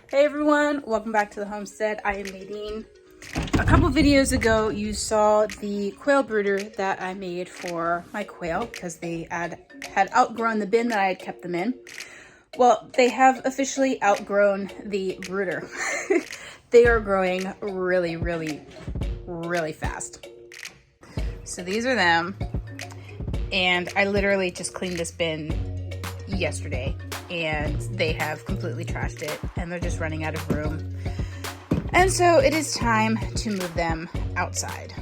Hey everyone, welcome back to the homestead. I am Nadine. A couple videos ago you saw the quail brooder that I made for my quail because they had outgrown the bin that I had kept them in. Well, they have officially outgrown the brooder. They are growing really fast. So these are them, and I literally just cleaned this bin yesterday and they have completely trashed it and they're just running out of room. And so it is time to move them outside.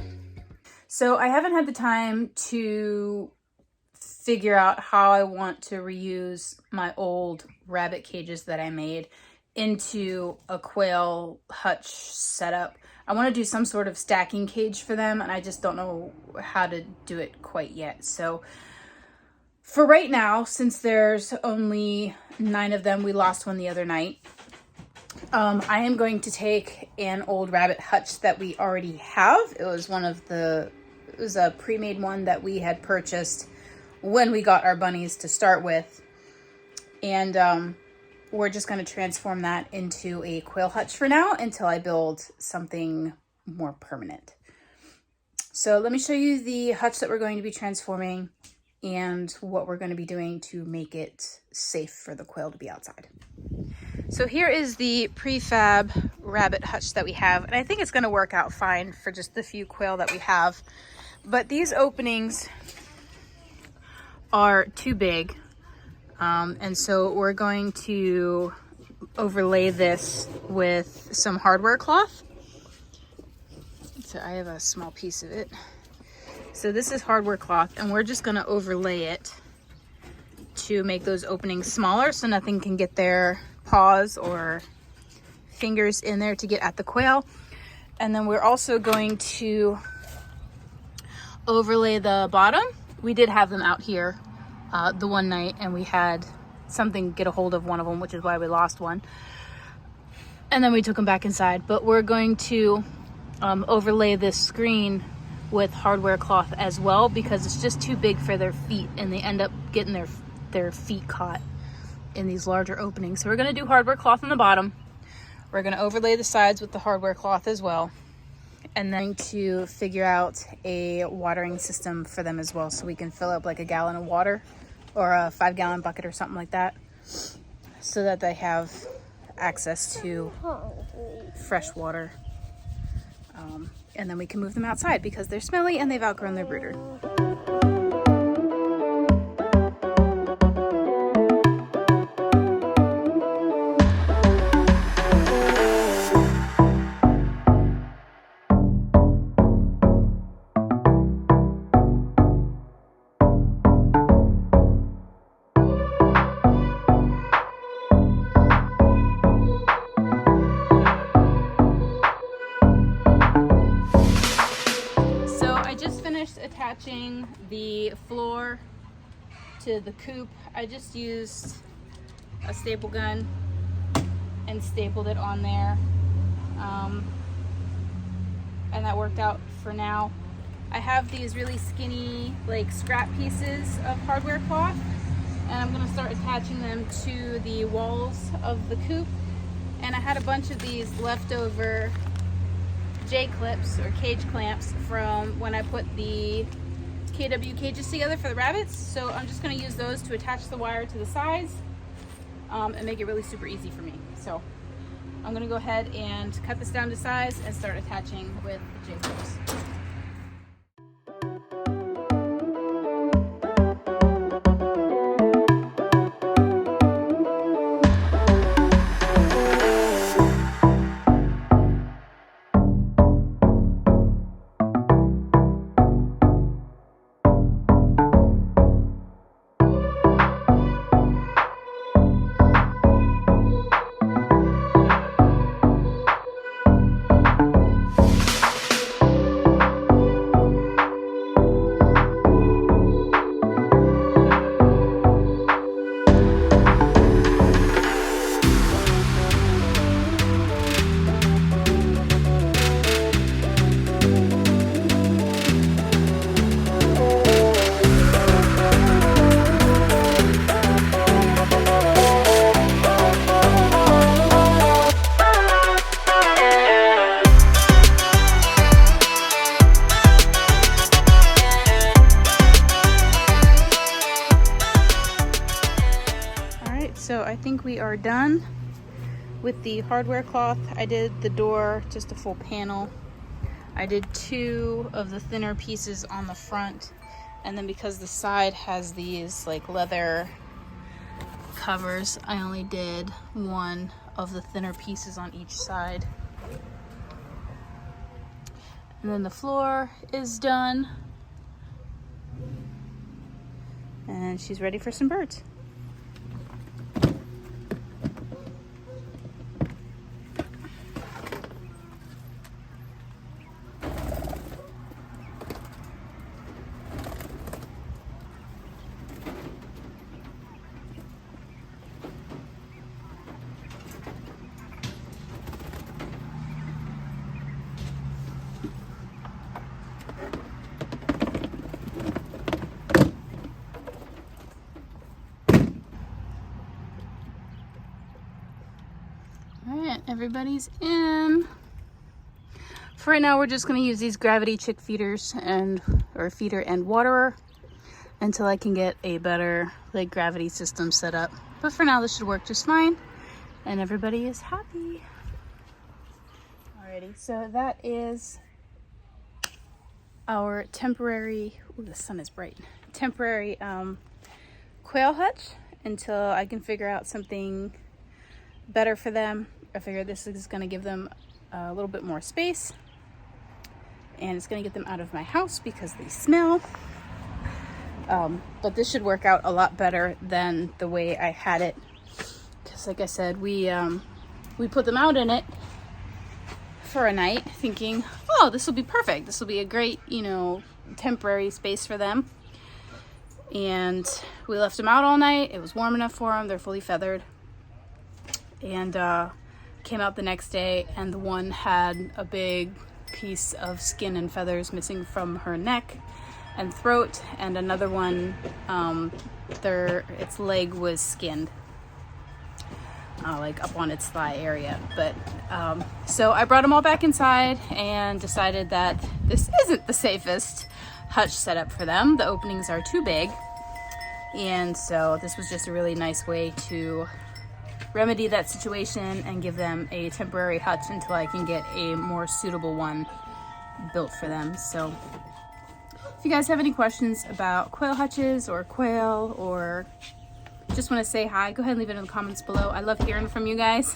So I haven't had the time to figure out how I want to reuse my old rabbit cages that I made into a quail hutch setup. I want to do some sort of stacking cage for them, and I just don't know how to do it quite yet. So for right now, since there's only 9 of them, we lost one the other night, I am going to take an old rabbit hutch that we already have. It was a pre-made one that we had purchased when we got our bunnies to start with. And we're just going to transform that into a quail hutch for now until I build something more permanent. So let me show you the hutch that we're going to be transforming and what we're going to be doing to make it safe for the quail to be outside. So here is the prefab rabbit hutch that we have, and I think it's going to work out fine for just the few quail that we have. But these openings are too big, and so we're going to overlay this with some hardware cloth. So I have a small piece of it. So this is hardware cloth, and we're just going to overlay it to make those openings smaller so nothing can get their paws or fingers in there to get at the quail. And then we're also going to overlay the bottom. We did have them out here the one night, and we had something get a hold of one of them, which is why we lost one. And then we took them back inside. But we're going to overlay this screen with hardware cloth as well, because it's just too big for their feet and they end up getting their feet caught in these larger openings. So we're going to do hardware cloth on the bottom. We're going to overlay the sides with the hardware cloth as well, and then to figure out a watering system for them as well, so we can fill up like a gallon of water or a 5-gallon bucket or something like that, so that they have access to fresh water. And then we can move them outside because they're smelly and they've outgrown their brooder. Attaching the floor to the coop, I just used a staple gun and stapled it on there, and that worked out for now. I have these really skinny like scrap pieces of hardware cloth, and I'm going to start attaching them to the walls of the coop. And I had a bunch of these leftover J-clips or cage clamps from when I put the KW cages together for the rabbits. So I'm just going to use those to attach the wire to the sides and make it really super easy for me. So I'm going to go ahead and cut this down to size and start attaching with the J-clips. are done with the hardware cloth. I did the door, just a full panel. I did 2 of the thinner pieces on the front, and then because the side has these like leather covers, I only did 1 of the thinner pieces on each side. And then the floor is done, and she's ready for some birds. Alright, everybody's in. For right now, we're just going to use these gravity chick feeders or feeder and waterer until I can get a better like gravity system set up. But for now, this should work just fine, and everybody is happy. Alrighty, so that is our temporary, ooh, the sun is bright, temporary quail hutch until I can figure out something better for them. I figure this is going to give them a little bit more space, and it's going to get them out of my house because they smell. But this should work out a lot better than the way I had it, because like I said, we put them out in it for a night thinking, oh, this will be perfect, this will be a great, you know, temporary space for them. And we left them out all night. It was warm enough for them. They're fully feathered. And came out the next day, and the one had a big piece of skin and feathers missing from her neck and throat, and another one, its leg was skinned, like up on its thigh area. But so I brought them all back inside and decided that this isn't the safest hutch setup for them. The openings are too big, and so this was just a really nice way to remedy that situation and give them a temporary hutch until I can get a more suitable one built for them. So if you guys have any questions about quail hutches or quail, or just want to say hi, go ahead and leave it in the comments below. I love hearing from you guys.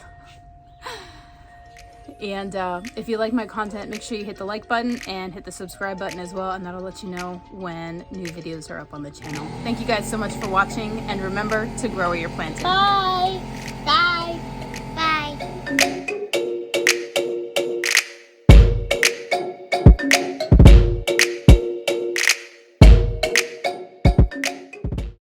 And if you like my content, make sure you hit the like button and hit the subscribe button as well, and that'll let you know when new videos are up on the channel. Thank you guys so much for watching, and remember to grow where you're planted. Bye! Bye!